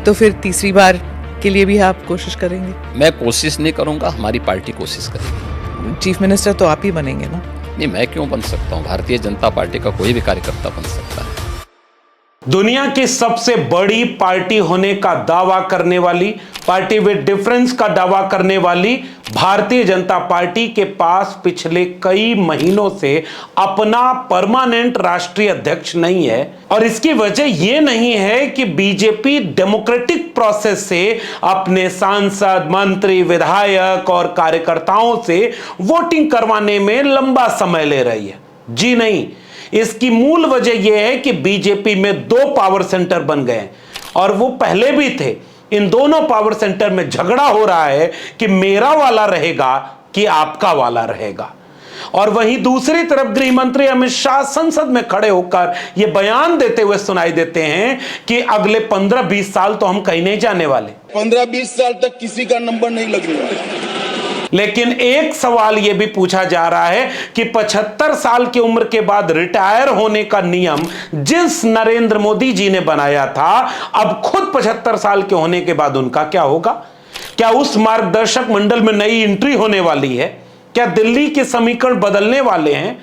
तो फिर तीसरी बार के लिए भी आप कोशिश करेंगे? मैं कोशिश नहीं करूंगा, हमारी पार्टी कोशिश करेगी। चीफ मिनिस्टर तो आप ही बनेंगे ना? नहीं, मैं क्यों बन सकता हूँ? भारतीय जनता पार्टी का कोई भी कार्यकर्ता बन सकता है। दुनिया की सबसे बड़ी पार्टी होने का दावा करने वाली, पार्टी विद डिफरेंस का दावा करने वाली भारतीय जनता पार्टी के पास पिछले कई महीनों से अपना परमानेंट राष्ट्रीय अध्यक्ष नहीं है। और इसकी वजह यह नहीं है कि बीजेपी डेमोक्रेटिक प्रोसेस से अपने सांसद, मंत्री, विधायक और कार्यकर्ताओं से वोटिंग करवाने में लंबा समय ले रही है। जी नहीं, इसकी मूल वजह यह है कि बीजेपी में दो पावर सेंटर बन गए और वो पहले भी थे। इन दोनों पावर सेंटर में झगड़ा हो रहा है कि मेरा वाला रहेगा कि आपका वाला रहेगा। और वहीं दूसरी तरफ गृह मंत्री अमित शाह संसद में खड़े होकर यह बयान देते हुए सुनाई देते हैं कि अगले 15-20 साल तो हम कहीं नहीं जाने वाले। 15-20 साल तक किसी का नंबर नहीं लगने वाला। लेकिन एक सवाल यह भी पूछा जा रहा है कि 75 साल की उम्र के बाद रिटायर होने का नियम जिस नरेंद्र मोदी जी ने बनाया था, अब खुद 75 साल के होने के बाद उनका क्या होगा? क्या उस मार्गदर्शक मंडल में नई एंट्री होने वाली है? क्या दिल्ली के समीकरण बदलने वाले हैं?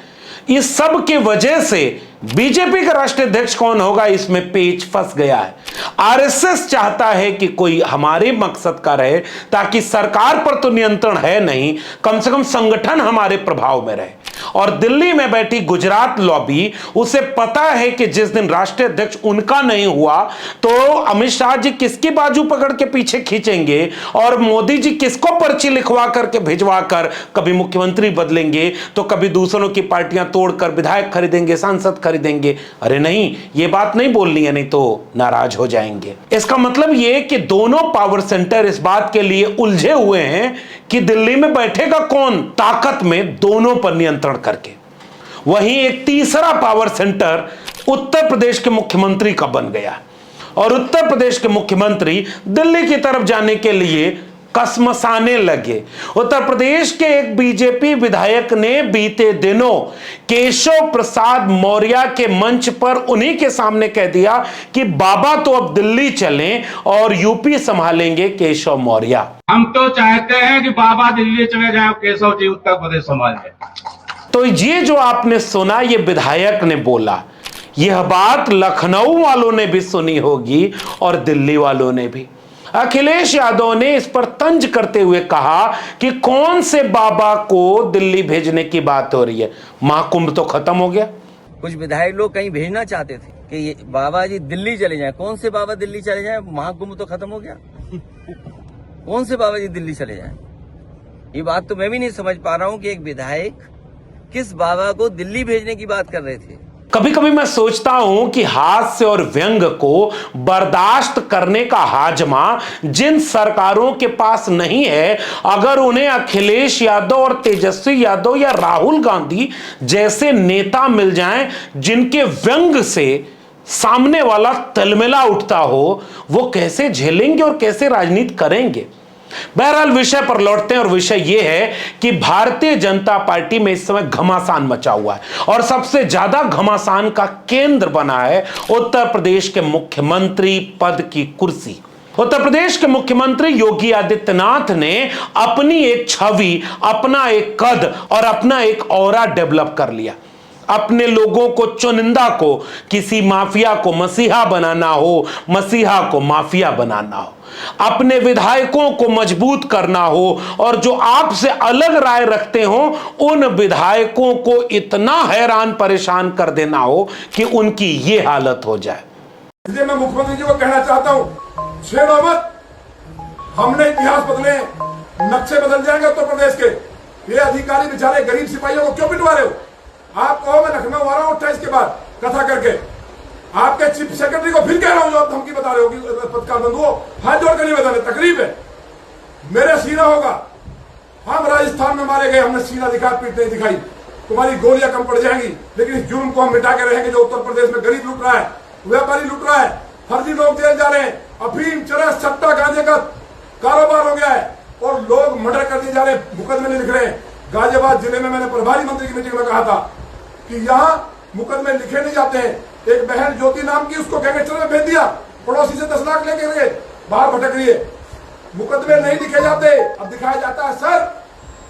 इस सब के वजह से बीजेपी का राष्ट्रीय अध्यक्ष कौन होगा, इसमें पेच फंस गया है। आरएसएस चाहता है कि कोई हमारे मकसद का रहे, ताकि सरकार पर तो नियंत्रण है नहीं, कम से कम संगठन हमारे प्रभाव में रहे। और दिल्ली में बैठी गुजरात लॉबी, उसे पता है कि जिस दिन राष्ट्रीय अध्यक्ष उनका नहीं हुआ तो अमित शाह जी किसकी बाजू पकड़ के पीछे खींचेंगे और मोदी जी किसको पर्ची लिखवा करके भिजवा कर कभी मुख्यमंत्री बदलेंगे तो कभी दूसरों की पार्टियां तोड़कर विधायक खरीदेंगे, सांसद खरीदेंगे। अरे नहीं, ये बात नहीं बोलनी है, नहीं तो नाराज हो जाएंगे। इसका मतलब ये कि दोनों पावर सेंटर इस बात के लिए उलझे हुए हैं कि दिल्ली में बैठेगा कौन, ताकत में दोनों पर नियंत्रण करके। वहीं एक तीसरा पावर सेंटर उत्तर प्रदेश के मुख्यमंत्री का बन गया और उत्तर प्रदेश के मुख्यमंत्री दिल्ली की तरफ जाने के लिए कसमसाने लगे। उत्तर प्रदेश के एक बीजेपी विधायक ने बीते दिनों केशव प्रसाद मौर्य के मंच पर उन्हीं के सामने कह दिया कि बाबा तो अब दिल्ली चलें और यूपी संभालेंगे केशव मौर्य। हम तो चाहते हैं कि बाबा दिल्ली चले जाएं, केशव जी उत्तर प्रदेश संभाल लें। तो ये जो आपने सुना, ये विधायक ने बोला। यह बात लखनऊ वालों ने भी सुनी होगी और दिल्ली वालों ने भी। अखिलेश यादव ने इस पर तंज करते हुए कहा कि कौन से बाबा को दिल्ली भेजने की बात हो रही है, महाकुंभ तो खत्म हो गया। कुछ विधायक लोग कहीं भेजना चाहते थे कि ये बाबा जी दिल्ली चले जाएं। कौन से बाबा दिल्ली चले जाएं? महाकुंभ तो खत्म हो गया। कौन से बाबा जी दिल्ली चले जाएं? ये बात तो मैं भी नहीं समझ पा रहा हूँ कि एक विधायक किस बाबा को दिल्ली भेजने की बात कर रहे थे। कभी कभी मैं सोचता हूं कि हास्य और व्यंग को बर्दाश्त करने का हाजमा जिन सरकारों के पास नहीं है, अगर उन्हें अखिलेश यादव और तेजस्वी यादव या राहुल गांधी जैसे नेता मिल जाएं जिनके व्यंग से सामने वाला तलमिला उठता हो, वो कैसे झेलेंगे और कैसे राजनीति करेंगे। बहरहाल विषय पर लौटते हैं और विषय यह है कि भारतीय जनता पार्टी में इस समय घमासान मचा हुआ है और सबसे ज्यादा घमासान का केंद्र बना है उत्तर प्रदेश के मुख्यमंत्री पद की कुर्सी। उत्तर प्रदेश के मुख्यमंत्री योगी आदित्यनाथ ने अपनी एक छवि, अपना एक कद और अपना एक ऑरा डेवलप कर लिया। अपने लोगों को, चुनिंदा को, किसी माफिया को मसीहा बनाना हो, मसीहा को माफिया बनाना हो, अपने विधायकों को मजबूत करना हो और जो आपसे अलग राय रखते हो उन विधायकों को इतना हैरान परेशान कर देना हो कि उनकी ये हालत हो जाए। इसलिए मैं मुख्यमंत्री जी को कहना चाहता हूं, छेड़ो मत। हमने इतिहास बदले, नक्शे बदल जाएंगे उत्तर प्रदेश के। ये अधिकारी बेचारे गरीब सिपाहियों को क्यों पिटवा रहे हो? आप कहो मैं लखनऊ आ रहा हूं 28 के बाद कथा करके। आपके चीफ सेक्रेटरी को फिर कह रहा हूं, जो आप धमकी बता रहे हो पत्रकार बंधुओं, हाथ जोड़ कर नहीं बताने, तकलीफ है। मेरे सीना होगा। हम राजस्थान में मारे गए, हमने सीना दिखा, पीठ नहीं दिखाई। तुम्हारी गोलियां कम पड़ जाएंगी, लेकिन इस जुर्म को हम मिटा के रहेंगे जो उत्तर प्रदेश में गरीब लूट रहा है, व्यापारी लूट रहा है, फर्जी लोग जेल जा रहे हैं, अफीम, चरस, सट्टा, गांजे का कारोबार हो गया है और लोग मर्डर कर दिए जा रहे हैं, मुकदमे लिख रहे हैं। गाजियाबाद जिले में मैंने प्रभारी मंत्री की मीटिंग में कहा था कि यहाँ मुकदमे लिखे नहीं जाते हैं। एक बहन ज्योति नाम की, उसको गैंगस्टर में भेज दिया, पड़ोसी से 10 लाख लेके गए, बाहर भटक रही है। मुकदमे नहीं लिखे जाते, अब दिखाया जाता है सर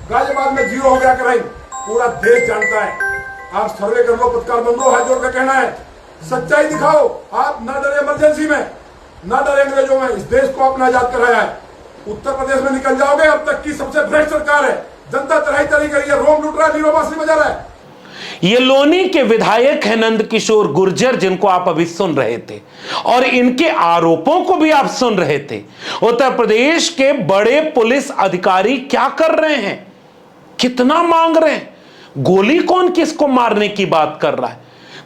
गाजियाबाद में 0 हो गया क्राइम। पूरा देश जानता है। आप सर्वे कर लो, पत्रकार बंधुओं, हाथ जोड़ का कहना है सच्चाई दिखाओ। आप ना डरे इमरजेंसी में, ना डरे अंग्रेजों में, इस देश को आपने आजाद कराया है। उत्तर प्रदेश में निकल जाओगे, अब तक की सबसे भ्रष्ट सरकार है। जनता तराई तरी करी है, रोम लूट रहा है, लीरो बांसुरी बजा रहा है। ये लोनी के विधायक हैं नंदकिशोर गुर्जर, जिनको आप अभी सुन रहे थे, और इनके आरोपों को भी आप सुन रहे थे। उत्तर प्रदेश के बड़े पुलिस अधिकारी क्या कर रहे हैं, कितना मांग रहे हैं, गोली कौन किसको मारने की बात कर रहा है,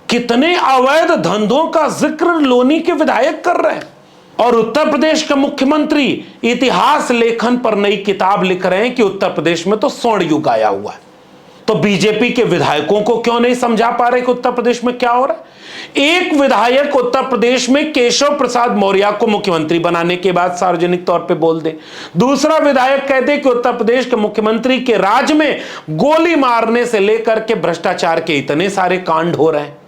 कितने अवैध धंधों का जिक्र लोनी के विधायक कर रहे हैं। और उत्तर प्रदेश के मुख्यमंत्री इतिहास लेखन पर नई किताब लिख रहे हैं कि उत्तर प्रदेश में तो स्वर्ण युग आया हुआ है। तो बीजेपी के विधायकों को क्यों नहीं समझा पा रहे कि उत्तर प्रदेश में क्या हो रहा है। एक विधायक उत्तर प्रदेश में केशव प्रसाद मौर्य को मुख्यमंत्री बनाने के बाद सार्वजनिक तौर पे बोल दे, दूसरा विधायक कहते कि उत्तर प्रदेश के मुख्यमंत्री के राज में गोली मारने से लेकर के भ्रष्टाचार के इतने सारे कांड हो रहे हैं,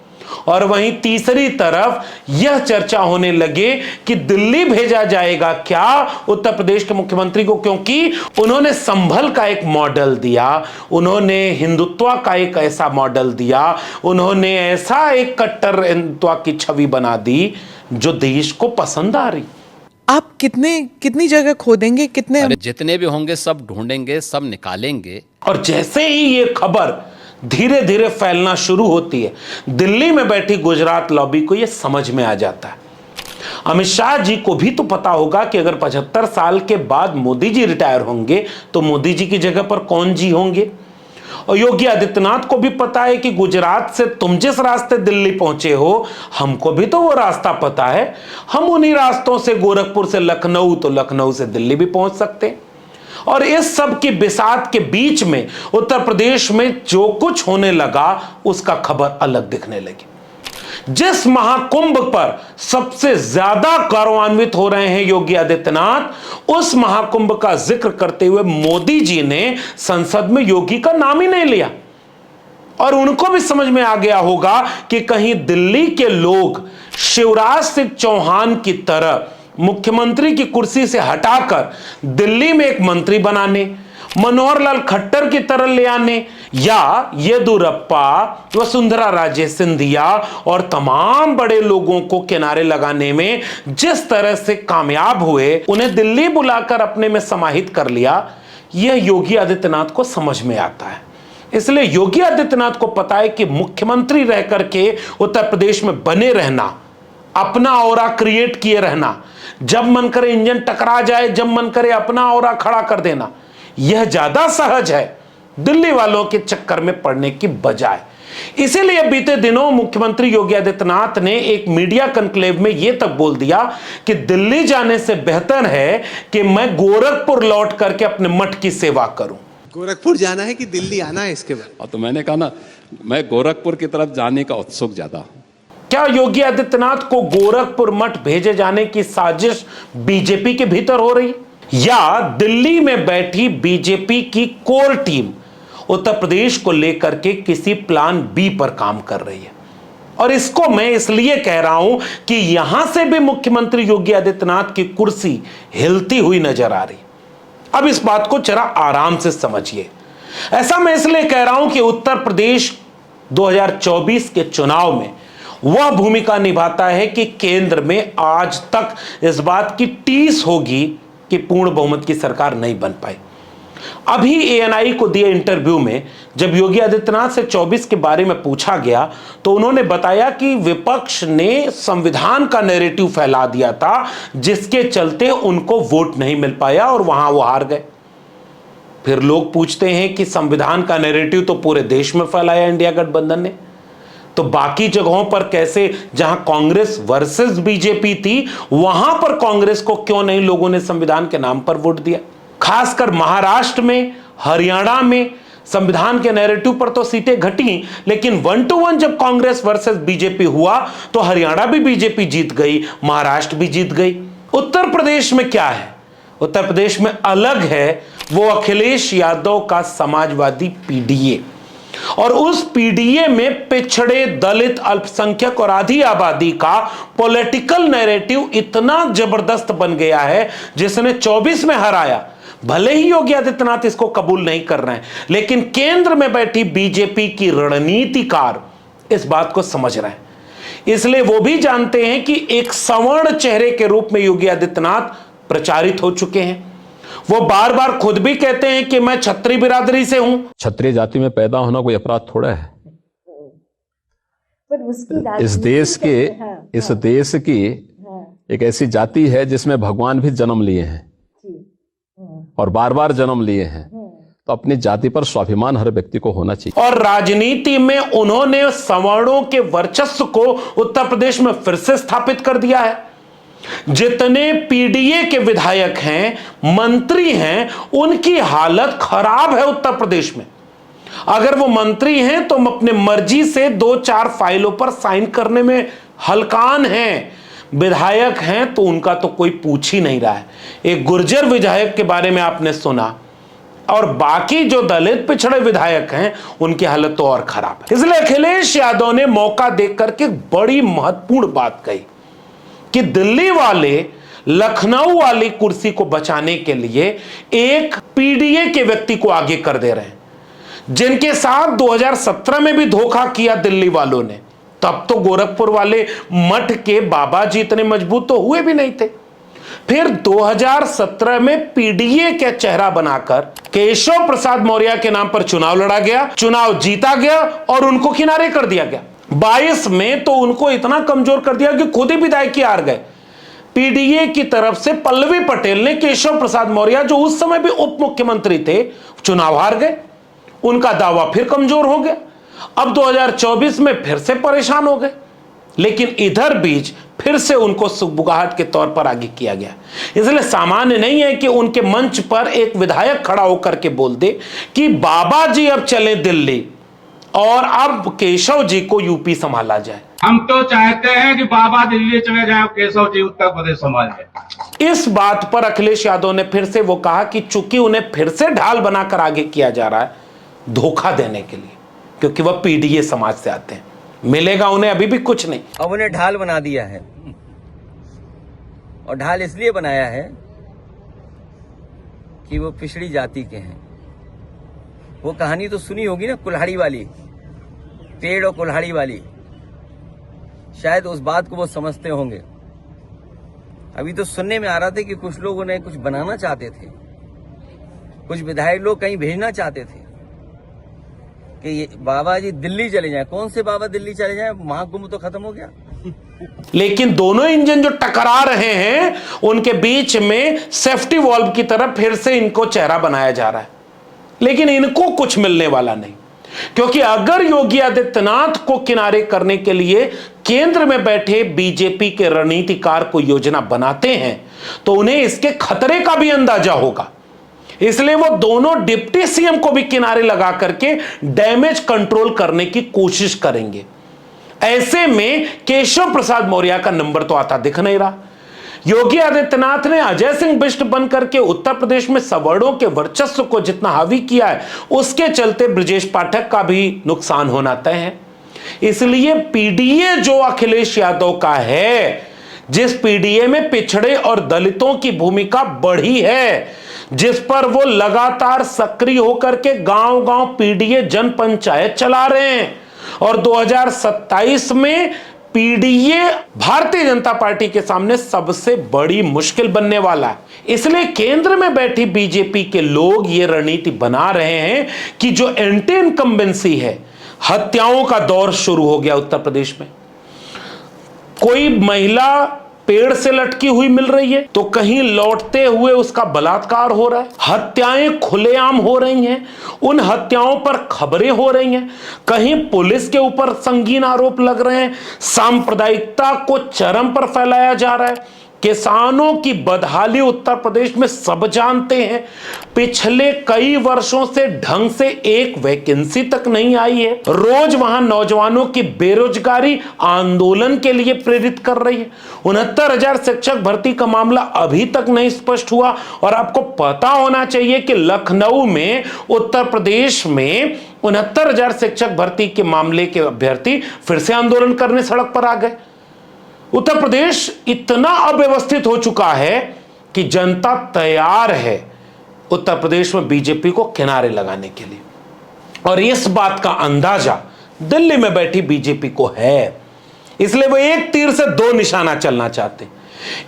और वहीं तीसरी तरफ यह चर्चा होने लगे कि दिल्ली भेजा जाएगा क्या उत्तर प्रदेश के मुख्यमंत्री को, क्योंकि उन्होंने संभल का एक मॉडल दिया, उन्होंने हिंदुत्व का एक ऐसा मॉडल दिया, उन्होंने ऐसा एक कट्टर हिंदुत्व की छवि बना दी जो देश को पसंद आ रही। आप कितनी जगह खोदेंगे, कितने अरे जितने भी होंगे सब ढूंढेंगे, सब निकालेंगे। और जैसे ही ये खबर धीरे धीरे फैलना शुरू होती है, दिल्ली में बैठी गुजरात लॉबी को यह समझ में आ जाता है। अमित शाह जी को भी तो पता होगा कि अगर 75 साल के बाद मोदी जी रिटायर होंगे तो मोदी जी की जगह पर कौन जी होंगे। और योगी आदित्यनाथ को भी पता है कि गुजरात से तुम जिस रास्ते दिल्ली पहुंचे हो, हमको भी तो वो रास्ता पता है, हम उन्हीं रास्तों से गोरखपुर से लखनऊ, तो लखनऊ से दिल्ली भी पहुंच सकते हैं। और इस सब की बिसात के बीच में उत्तर प्रदेश में जो कुछ होने लगा उसका खबर अलग दिखने लगी। जिस महाकुंभ पर सबसे ज्यादा गौरवान्वित हो रहे हैं योगी आदित्यनाथ, उस महाकुंभ का जिक्र करते हुए मोदी जी ने संसद में योगी का नाम ही नहीं लिया। और उनको भी समझ में आ गया होगा कि कहीं दिल्ली के लोग शिवराज सिंह चौहान की तरह मुख्यमंत्री की कुर्सी से हटाकर दिल्ली में एक मंत्री बनाने, मनोहर लाल खट्टर की तरह ले आने, या येदियुरप्पा, वसुंधरा राजे सिंधिया और तमाम बड़े लोगों को किनारे लगाने में जिस तरह से कामयाब हुए, उन्हें दिल्ली बुलाकर अपने में समाहित कर लिया, यह योगी आदित्यनाथ को समझ में आता है। इसलिए योगी आदित्यनाथ को पता है कि मुख्यमंत्री रह करके उत्तर प्रदेश में बने रहना, अपना ऑरा क्रिएट किए रहना, जब मन करे इंजन टकरा जाए, जब मन करे अपना ऑरा खड़ा कर देना, यह ज्यादा सहज है दिल्ली वालों के चक्कर में पड़ने की बजाय। इसीलिए बीते दिनों मुख्यमंत्री योगी आदित्यनाथ ने एक मीडिया कॉन्क्लेव में यह तक बोल दिया कि दिल्ली जाने से बेहतर है कि मैं गोरखपुर लौट करके अपने मठ की सेवा करूं। गोरखपुर जाना है कि दिल्ली आना है इसके बाद? तो मैंने कहा ना, मैं गोरखपुर की तरफ जाने का उत्सुक ज्यादा हूं। क्या योगी आदित्यनाथ को गोरखपुर मठ भेजे जाने की साजिश बीजेपी के भीतर हो रही, या दिल्ली में बैठी बीजेपी की कोर टीम उत्तर प्रदेश को लेकर के किसी प्लान बी पर काम कर रही है? और इसको मैं इसलिए कह रहा हूं कि यहां से भी मुख्यमंत्री योगी आदित्यनाथ की कुर्सी हिलती हुई नजर आ रही। अब इस बात को जरा आराम से समझिए। ऐसा मैं इसलिए कह रहा हूं कि उत्तर प्रदेश 2024 के चुनाव में वह भूमिका निभाता है कि केंद्र में आज तक इस बात की टीस होगी कि पूर्ण बहुमत की सरकार नहीं बन पाई। अभी एएनआई को दिए इंटरव्यू में जब योगी आदित्यनाथ से 24 के बारे में पूछा गया तो उन्होंने बताया कि विपक्ष ने संविधान का नैरेटिव फैला दिया था, जिसके चलते उनको वोट नहीं मिल पाया और वहां वो हार गए। फिर लोग पूछते हैं कि संविधान का नैरेटिव तो पूरे देश में फैलाया इंडिया गठबंधन ने, तो बाकी जगहों पर कैसे, जहां कांग्रेस वर्सेस बीजेपी थी, वहां पर कांग्रेस को क्यों नहीं लोगों ने संविधान के नाम पर वोट दिया? खासकर महाराष्ट्र में, हरियाणा में संविधान के नैरेटिव पर तो सीटें घटी, लेकिन 1-to-1 जब कांग्रेस वर्सेस बीजेपी हुआ तो हरियाणा भी बीजेपी जीत गई, महाराष्ट्र भी जीत गई। उत्तर प्रदेश में क्या है? उत्तर प्रदेश में अलग है वो अखिलेश यादव का समाजवादी पीडीए। और उस पीडीए में पिछड़े, दलित, अल्पसंख्यक और आधी आबादी का पॉलिटिकल नैरेटिव इतना जबरदस्त बन गया है, जिसने 24 में हराया। भले ही योगी आदित्यनाथ इसको कबूल नहीं कर रहे हैं, लेकिन केंद्र में बैठी बीजेपी की रणनीतिकार इस बात को समझ रहे हैं। इसलिए वो भी जानते हैं कि एक सवर्ण चेहरे के रूप में योगी आदित्यनाथ प्रचारित हो चुके हैं। वो बार बार खुद भी कहते हैं कि मैं क्षत्रिय बिरादरी से हूं। क्षत्रिय जाति में पैदा होना कोई अपराध थोड़ा है। पर उसकी इस देश की एक ऐसी जाति है जिसमें भगवान भी जन्म लिए हैं और बार बार जन्म लिए हैं, तो अपनी जाति पर स्वाभिमान हर व्यक्ति को होना चाहिए। और राजनीति में उन्होंने सवर्णों के वर्चस्व को उत्तर प्रदेश में फिर से स्थापित कर दिया है। जितने पीडीए के विधायक हैं, मंत्री हैं, उनकी हालत खराब है उत्तर प्रदेश में। अगर वो मंत्री हैं तो अपने मर्जी से 2-4 फाइलों पर साइन करने में हलकान हैं, विधायक हैं तो उनका तो कोई पूछ ही नहीं रहा है। एक गुर्जर विधायक के बारे में आपने सुना, और बाकी जो दलित पिछड़े विधायक हैं उनकी हालत तो और खराब है। इसलिए अखिलेश यादव ने मौका देख करके बड़ी महत्वपूर्ण बात कही कि दिल्ली वाले लखनऊ वाली कुर्सी को बचाने के लिए एक पीडीए के व्यक्ति को आगे कर दे रहे हैं, जिनके साथ 2017 में भी धोखा किया दिल्ली वालों ने। तब तो गोरखपुर वाले मठ के बाबा जी इतने मजबूत तो हुए भी नहीं थे। फिर 2017 में पीडीए का चेहरा बनाकर केशव प्रसाद मौर्य के नाम पर चुनाव लड़ा गया, चुनाव जीता गया और उनको किनारे कर दिया गया। 22 में तो उनको इतना कमजोर कर दिया कि खुद ही विधायक हार गए। पीडीए की तरफ से पल्लवी पटेल ने केशव प्रसाद मौर्य, जो उस समय भी उप मुख्यमंत्री थे, चुनाव हार गए। उनका दावा फिर कमजोर हो गया। अब 2024 में फिर से परेशान हो गए, लेकिन इधर बीच फिर से उनको सुगबुगाहट के तौर पर आगे किया गया। इसलिए सामान्य नहीं है कि उनके मंच पर एक विधायक खड़ा होकर के बोल दे कि बाबा जी अब चले दिल्ली और अब केशव जी को यूपी संभाला जाए। हम तो चाहते हैं कि बाबा दिल्ली चले जाए, केशव जी उत्तर प्रदेश संभाल जाए। इस बात पर अखिलेश यादव ने फिर से वो कहा कि चूंकि उन्हें फिर से ढाल बनाकर आगे किया जा रहा है धोखा देने के लिए, क्योंकि वह पीडीए समाज से आते हैं, मिलेगा उन्हें अभी भी कुछ नहीं। अब उन्हें ढाल बना दिया है, और ढाल इसलिए बनाया है कि वो पिछड़ी जाति के हैं। वो कहानी तो सुनी होगी ना, कुल्हाड़ी वाली, पेड़ और कुल्हाड़ी वाली। शायद उस बात को वो समझते होंगे। अभी तो सुनने में आ रहा था कि कुछ लोग उन्हें कुछ बनाना चाहते थे, कुछ विधायक लोग कहीं भेजना चाहते थे कि ये बाबा जी दिल्ली चले जाएं। कौन से बाबा दिल्ली चले जाएं? महाकुंभ तो खत्म हो गया। लेकिन दोनों इंजन जो टकरा रहे हैं, उनके बीच में सेफ्टी वॉल्व की तरफ फिर से इनको चेहरा बनाया जा रहा है, लेकिन इनको कुछ मिलने वाला नहीं। क्योंकि अगर योगी आदित्यनाथ को किनारे करने के लिए केंद्र में बैठे बीजेपी के रणनीतिकार को योजना बनाते हैं, तो उन्हें इसके खतरे का भी अंदाजा होगा। इसलिए वो दोनों डिप्टी सीएम को भी किनारे लगा करके डैमेज कंट्रोल करने की कोशिश करेंगे। ऐसे में केशव प्रसाद मौर्य का नंबर तो आता दिख नहीं रहा। योगी आदित्यनाथ ने अजय सिंह बिष्ट बनकर के उत्तर प्रदेश में सवर्णों के वर्चस्व को जितना हावी किया है, उसके चलते ब्रजेश पाठक का भी नुकसान होना तय है। इसलिए पीडीए जो अखिलेश यादव का है, जिस पीडीए में पिछड़े और दलितों की भूमिका बढ़ी है, जिस पर वो लगातार सक्रिय होकर के गांव-गांव पीडीए जन पंचायत चला रहे हैं, और 2027 में पीडीए भारतीय जनता पार्टी के सामने सबसे बड़ी मुश्किल बनने वाला है। इसलिए केंद्र में बैठी बीजेपी के लोग ये रणनीति बना रहे हैं कि जो एंटी इनकम्बेंसी है, हत्याओं का दौर शुरू हो गया उत्तर प्रदेश में। कोई महिला पेड़ से लटकी हुई मिल रही है तो कहीं लौटते हुए उसका बलात्कार हो रहा है, हत्याएं खुलेआम हो रही हैं, उन हत्याओं पर खबरें हो रही हैं, कहीं पुलिस के ऊपर संगीन आरोप लग रहे हैं, सांप्रदायिकता को चरम पर फैलाया जा रहा है। किसानों की बदहाली उत्तर प्रदेश में सब जानते हैं। पिछले कई वर्षों से ढंग से एक वैकेंसी तक नहीं आई है। रोज वहां नौजवानों की बेरोजगारी आंदोलन के लिए प्रेरित कर रही है। 69,000 शिक्षक भर्ती का मामला अभी तक नहीं स्पष्ट हुआ। और आपको पता होना चाहिए कि लखनऊ में, उत्तर प्रदेश में 69,000 शिक्षक भर्ती के मामले के अभ्यर्थी फिर से आंदोलन करने सड़क पर आ गए। उत्तर प्रदेश इतना अव्यवस्थित हो चुका है कि जनता तैयार है उत्तर प्रदेश में बीजेपी को किनारे लगाने के लिए, और इस बात का अंदाजा दिल्ली में बैठी बीजेपी को है। इसलिए वो एक तीर से दो निशाना चलना चाहते हैं।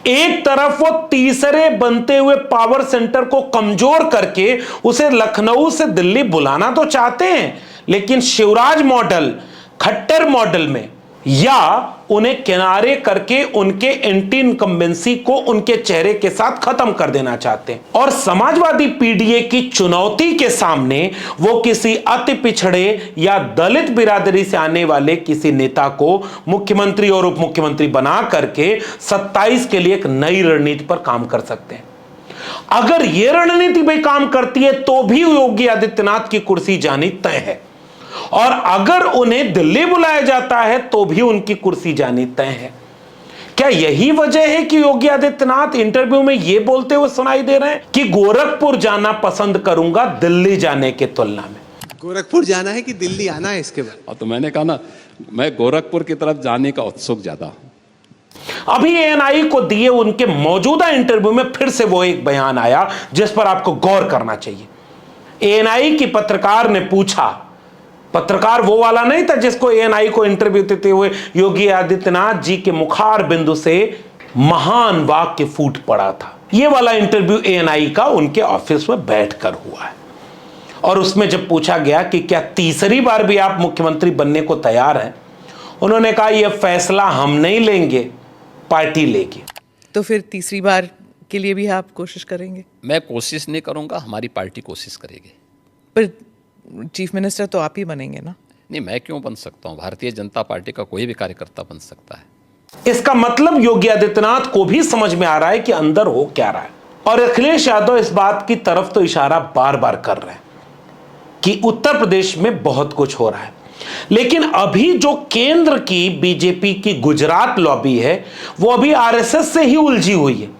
एक तरफ वो तीसरे बनते हुए पावर सेंटर को कमजोर करके उसे लखनऊ से दिल्ली बुलाना तो चाहते हैं, लेकिन शिवराज मॉडल, खट्टर मॉडल में, या उन्हें किनारे करके उनके एंटी इनकम्बेंसी को उनके चेहरे के साथ खत्म कर देना चाहते हैं। और समाजवादी पीडीए की चुनौती के सामने वो किसी अति पिछड़े या दलित बिरादरी से आने वाले किसी नेता को मुख्यमंत्री और उप मुख्यमंत्री बना करके 27 के लिए एक नई रणनीति पर काम कर सकते हैं। अगर यह रणनीति भी काम करती है तो भी योगी आदित्यनाथ की कुर्सी जानी तय है, और अगर उन्हें दिल्ली बुलाया जाता है तो भी उनकी कुर्सी जानी तय है। क्या यही वजह है कि योगी आदित्यनाथ इंटरव्यू में यह बोलते हुए सुनाई दे रहे हैं कि गोरखपुर जाना पसंद करूंगा दिल्ली जाने के तुलना में? गोरखपुर जाना है कि दिल्ली आना है इसके बाद? तो मैंने कहा ना, मैं गोरखपुर की तरफ जाने का उत्सुक ज्यादा हूं। अभी एएनआई को दिए उनके मौजूदा इंटरव्यू में फिर से वो एक बयान आया जिस पर आपको गौर करना चाहिए। एएनआई की पत्रकार ने पूछा, पत्रकार वो वाला नहीं था जिसको एएनआई को इंटरव्यू देते हुए योगी आदित्यनाथ जी के मुखार बिंदु से महान वाक्य फूट पड़ा था। ये वाला इंटरव्यू एएनआई का उनके ऑफिस में बैठकर हुआ है, और उसमें जब पूछा गया कि क्या तीसरी बार भी आप मुख्यमंत्री बनने को तैयार हैं, उन्होंने कहा यह फैसला हम नहीं लेंगे, पार्टी लेगी। तो फिर तीसरी बार के लिए भी आप कोशिश करेंगे? मैं कोशिश नहीं करूंगा, हमारी पार्टी कोशिश करेगी। पर चीफ मिनिस्टर तो आप ही बनेंगे ना? नहीं, मैं क्यों बन सकता हूं? भारतीय जनता पार्टी का कोई भी कार्यकर्ता बन सकता है। इसका मतलब योगी आदित्यनाथ को भी समझ में आ रहा है कि अंदर हो क्या रहा है, और अखिलेश यादव इस बात की तरफ तो इशारा बार बार कर रहे हैं कि उत्तर प्रदेश में बहुत कुछ हो रहा है। लेकिन अभी जो केंद्र की बीजेपी की गुजरात लॉबी है वो अभी आरएसएस से ही उलझी हुई है।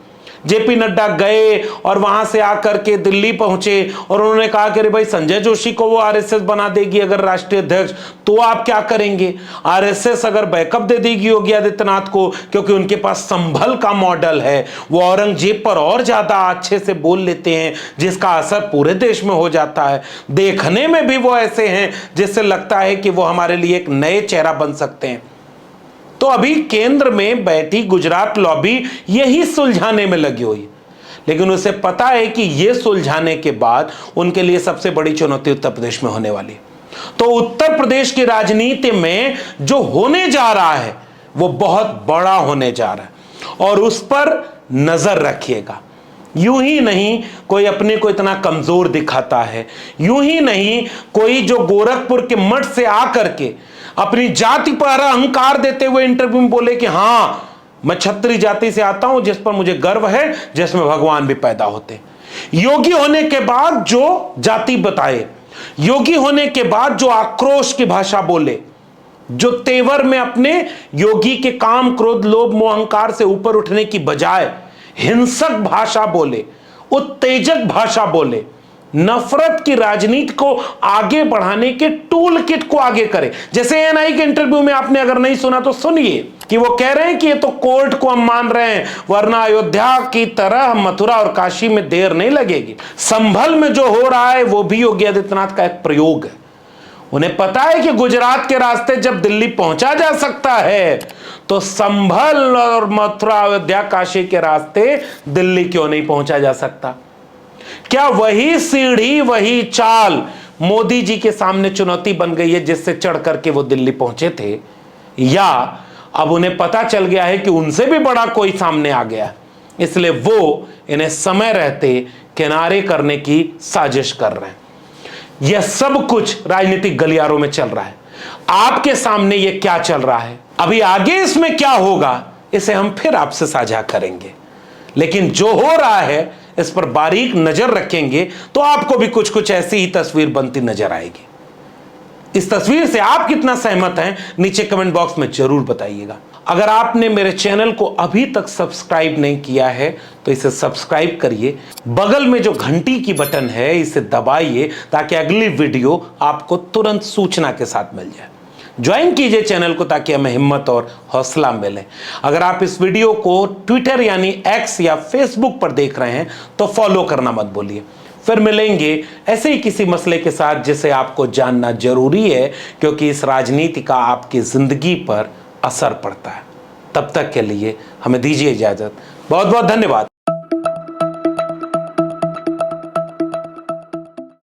जेपी नड्डा गए और वहां से आकर के दिल्ली पहुंचे और उन्होंने कहा कि अरे भाई संजय जोशी को वो आरएसएस बना देगी अगर राष्ट्रीय अध्यक्ष, तो आप क्या करेंगे? आरएसएस अगर बैकअप दे देगी योगी आदित्यनाथ को, क्योंकि उनके पास संभल का मॉडल है, वो औरंगजेब पर और ज्यादा अच्छे से बोल लेते हैं जिसका असर पूरे देश में हो जाता है। देखने में भी वो ऐसे हैं जिससे लगता है कि वो हमारे लिए एक नए चेहरा बन सकते हैं। तो अभी केंद्र में बैठी गुजरात लॉबी यही सुलझाने में लगी हुई, लेकिन उसे पता है कि यह सुलझाने के बाद उनके लिए सबसे बड़ी चुनौती उत्तर प्रदेश में होने वाली। तो उत्तर प्रदेश की राजनीति में जो होने जा रहा है वो बहुत बड़ा होने जा रहा है, और उस पर नजर रखिएगा। यूं ही नहीं कोई अपने को इतना कमजोर दिखाता है, यूं ही नहीं कोई जो गोरखपुर के मठ से आकर के अपनी जाति पर अहंकार देते हुए इंटरव्यू में बोले कि हां मैं क्षत्रिय जाति से आता हूं जिस पर मुझे गर्व है, जिसमें भगवान भी पैदा होते। योगी होने के बाद जो जाति बताए, योगी होने के बाद जो आक्रोश की भाषा बोले, जो तेवर में अपने योगी के काम क्रोध लोभ मोह अहंकार से ऊपर उठने की बजाय हिंसक भाषा बोले, उत्तेजक भाषा बोले, नफरत की राजनीति को आगे बढ़ाने के टूल किट को आगे करे। जैसे एएनआई के इंटरव्यू में आपने अगर नहीं सुना तो सुनिए कि वो कह रहे हैं कि ये तो कोर्ट को हम मान रहे हैं, वरना अयोध्या की तरह मथुरा और काशी में देर नहीं लगेगी। संभल में जो हो रहा है वो भी योगी आदित्यनाथ का एक प्रयोग है। उन्हें पता है कि गुजरात के रास्ते जब दिल्ली पहुंचा जा सकता है तो संभल और मथुरा अयोध्या काशी के रास्ते दिल्ली क्यों नहीं पहुंचा जा सकता? क्या वही सीढ़ी वही चाल मोदी जी के सामने चुनौती बन गई है जिससे चढ़ करके वो दिल्ली पहुंचे थे, या अब उन्हें पता चल गया है कि उनसे भी बड़ा कोई सामने आ गया, इसलिए वो इन्हें समय रहते किनारे करने की साजिश कर रहे हैं? यह सब कुछ राजनीतिक गलियारों में चल रहा है। आपके सामने यह क्या चल रहा है, अभी आगे इसमें क्या होगा, इसे हम फिर आपसे साझा करेंगे। लेकिन जो हो रहा है इस पर बारीक नजर रखेंगे तो आपको भी कुछ कुछ ऐसी ही तस्वीर बनती नजर आएगी। इस तस्वीर से आप कितना सहमत हैं नीचे कमेंट बॉक्स में जरूर बताइएगा। अगर आपने मेरे चैनल को अभी तक सब्सक्राइब नहीं किया है तो इसे सब्सक्राइब करिए, बगल में जो घंटी की बटन है इसे दबाइए ताकि अगली वीडियो आपको तुरंत सूचना के साथ मिल जाए। ज्वाइन कीजिए चैनल को ताकि हमें हिम्मत और हौसला मिले। अगर आप इस वीडियो को ट्विटर यानी एक्स या फेसबुक पर देख रहे हैं तो फॉलो करना मत भूलिए। फिर मिलेंगे ऐसे ही किसी मसले के साथ जिसे आपको जानना जरूरी है, क्योंकि इस राजनीति का आपकी जिंदगी पर असर पड़ता है। तब तक के लिए हमें दीजिए इजाजत। बहुत बहुत धन्यवाद।